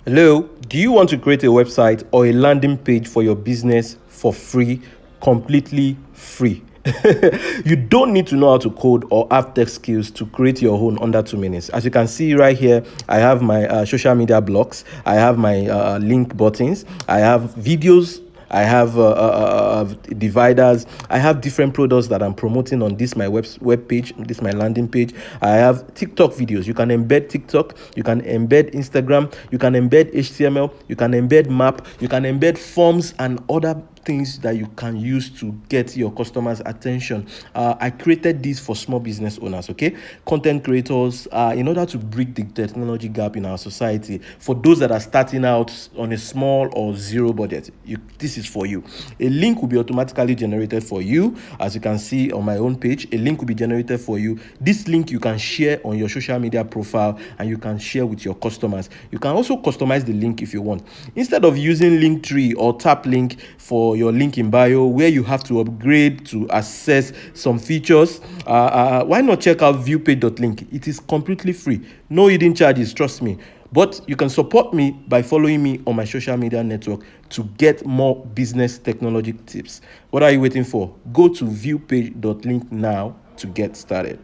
Hello, do you want to create a website or a landing page for your business for free, completely free? You don't need to know how to code or have tech skills to create your own under 2 minutes. As you can see right here, I have my social media blocks, I have my link buttons, I have videos, I have dividers. I have different products that I'm promoting on this my web page, this my landing page. I have TikTok videos. You can embed TikTok, you can embed Instagram, you can embed HTML, you can embed map, you can embed forms and other things that you can use to get your customers' attention. I created this for small business owners, okay? Content creators, in order to bridge the technology gap in our society. For those that are starting out on a small or zero budget, this is for you. A link will be automatically generated for you. As you can see on my own page, a link will be generated for you. This link you can share on your social media profile and you can share with your customers. You can also customize the link if you want. Instead of using Linktree or Tap Link for your link in bio, where you have to upgrade to access some features, why not check out viewpage.link? It is completely free, no hidden charges, trust me. But you can support me by following me on my social media network to get more business technology tips. What are you waiting for? Go to viewpage.link now to get started.